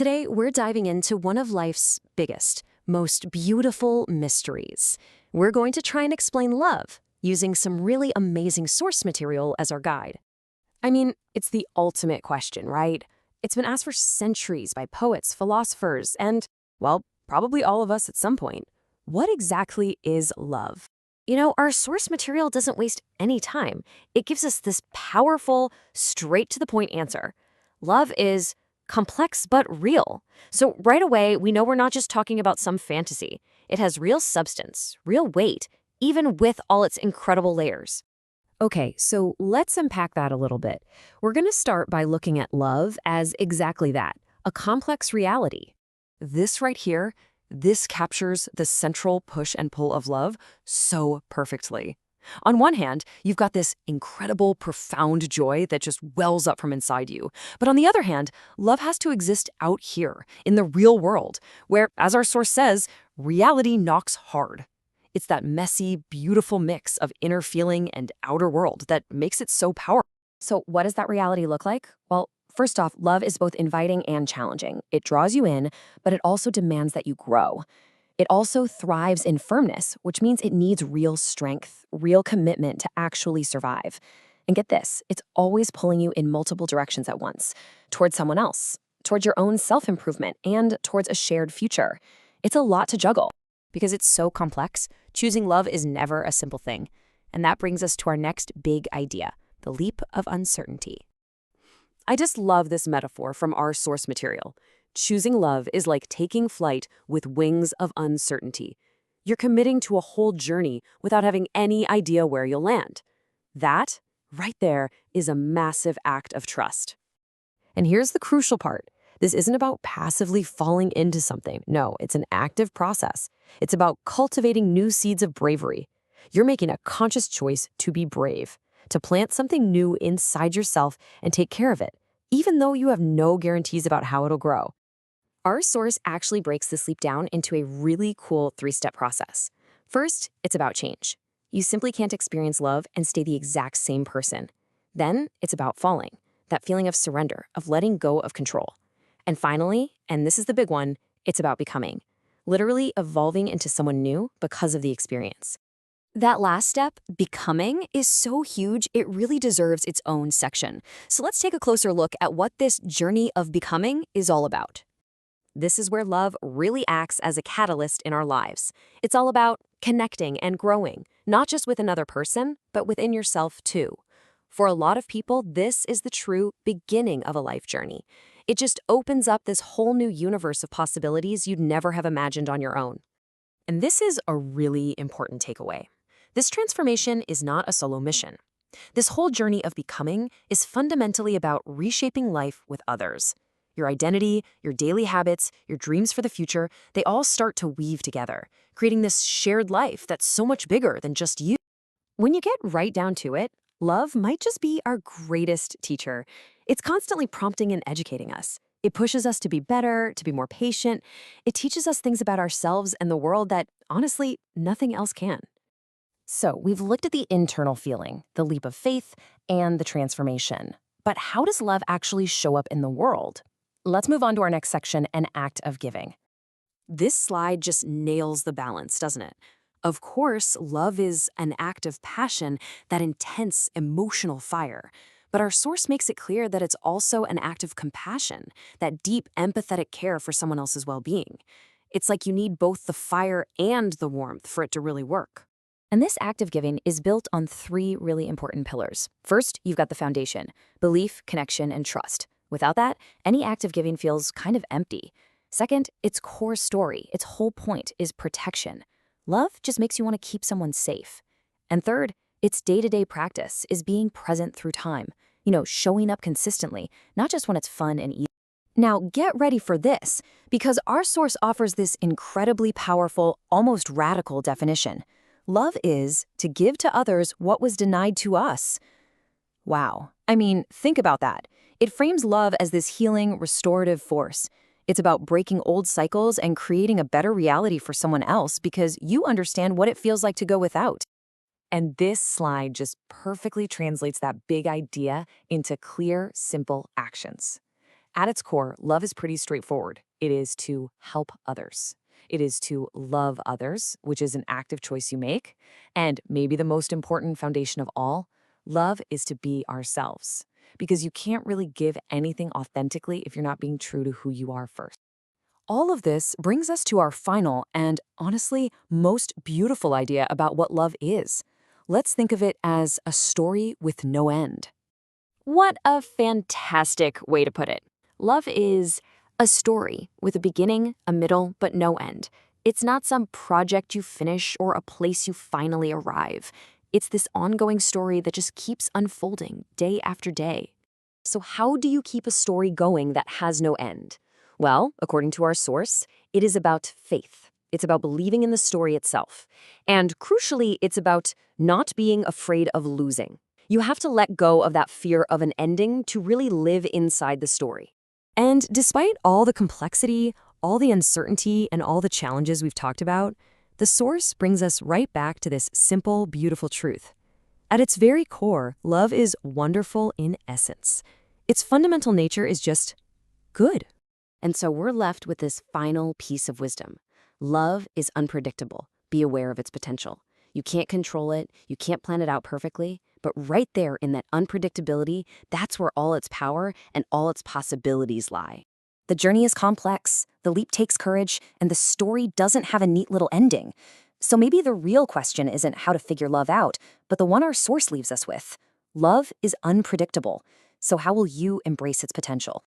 Today, we're diving into one of life's biggest, most beautiful mysteries. We're going to try and explain love using some really amazing source material as our guide. I mean, it's the ultimate question, right? It's been asked for centuries by poets, philosophers, and, well, probably all of us at some point. What exactly is love? Our source material doesn't waste any time. It gives us this powerful, straight-to-the-point answer. Love is complex but real. So right away, we know we're not just talking about some fantasy. It has real substance, real weight, even with all its incredible layers. Okay, so let's unpack that a little bit. We're going to start by looking at love as exactly that, a complex reality. This right here, this captures the central push and pull of love so perfectly. On one hand, you've got this incredible, profound joy that just wells up from inside you. But on the other hand, love has to exist out here, in the real world, where, as our source says, reality knocks hard. It's that messy, beautiful mix of inner feeling and outer world that makes it so powerful. So what does that reality look like? Well, first off, love is both inviting and challenging. It draws you in, but it also demands that you grow. It also thrives in firmness, which means it needs real strength, real commitment to actually survive. And get this, it's always pulling you in multiple directions at once, towards someone else, towards your own self-improvement, and towards a shared future. It's a lot to juggle. Because it's so complex, choosing love is never a simple thing. And that brings us to our next big idea, the leap of uncertainty. I just love this metaphor from our source material. Choosing love is like taking flight with wings of uncertainty. You're committing to a whole journey without having any idea where you'll land. That, right there, is a massive act of trust. And here's the crucial part. This isn't about passively falling into something. No, it's an active process. It's about cultivating new seeds of bravery. You're making a conscious choice to be brave, to plant something new inside yourself and take care of it, even though you have no guarantees about how it'll grow. Our source actually breaks this leap down into a really cool 3-step process. First, it's about change. You simply can't experience love and stay the exact same person. Then, it's about falling, that feeling of surrender, of letting go of control. And finally, and this is the big one, it's about becoming, literally evolving into someone new because of the experience. That last step, becoming, is so huge it really deserves its own section. So let's take a closer look at what this journey of becoming is all about. This is where love really acts as a catalyst in our lives. It's all about connecting and growing, not just with another person, but within yourself too. For a lot of people, this is the true beginning of a life journey. It just opens up this whole new universe of possibilities you'd never have imagined on your own. And this is a really important takeaway. This transformation is not a solo mission. This whole journey of becoming is fundamentally about reshaping life with others. Your identity, your daily habits, your dreams for the future, they all start to weave together, creating this shared life that's so much bigger than just you. When you get right down to it, love might just be our greatest teacher. It's constantly prompting and educating us. It pushes us to be better, to be more patient. It teaches us things about ourselves and the world that, honestly, nothing else can. So we've looked at the internal feeling, the leap of faith, and the transformation. But how does love actually show up in the world? Let's move on to our next section, an act of giving. This slide just nails the balance, doesn't it? Of course, love is an act of passion, that intense emotional fire. But our source makes it clear that it's also an act of compassion, that deep, empathetic care for someone else's well-being. It's like you need both the fire and the warmth for it to really work. And this act of giving is built on 3 really important pillars. First, you've got the foundation: belief, connection, and trust. Without that, any act of giving feels kind of empty. Second, its core story, its whole point, is protection. Love just makes you want to keep someone safe. And third, its day-to-day practice is being present through time. Showing up consistently, not just when it's fun and easy. Now, get ready for this, because our source offers this incredibly powerful, almost radical definition. Love is to give to others what was denied to us. Wow. I mean, think about that. It frames love as this healing, restorative force. It's about breaking old cycles and creating a better reality for someone else because you understand what it feels like to go without. And this slide just perfectly translates that big idea into clear, simple actions. At its core, love is pretty straightforward. It is to help others. It is to love others, which is an active choice you make. And maybe the most important foundation of all, love is to be ourselves. Because you can't really give anything authentically if you're not being true to who you are first. All of this brings us to our final and, honestly, most beautiful idea about what love is. Let's think of it as a story with no end. What a fantastic way to put it. Love is a story with a beginning, a middle, but no end. It's not some project you finish or a place you finally arrive. It's this ongoing story that just keeps unfolding day after day. So how do you keep a story going that has no end? Well, according to our source, it is about faith. It's about believing in the story itself. And crucially, it's about not being afraid of losing. You have to let go of that fear of an ending to really live inside the story. And despite all the complexity, all the uncertainty, and all the challenges we've talked about, the source brings us right back to this simple, beautiful truth. At its very core, love is wonderful in essence. Its fundamental nature is just good. And so we're left with this final piece of wisdom. Love is unpredictable. Be aware of its potential. You can't control it, you can't plan it out perfectly, but right there in that unpredictability, that's where all its power and all its possibilities lie. The journey is complex, the leap takes courage, and the story doesn't have a neat little ending. So maybe the real question isn't how to figure love out, but the one our source leaves us with. Love is unpredictable. So how will you embrace its potential?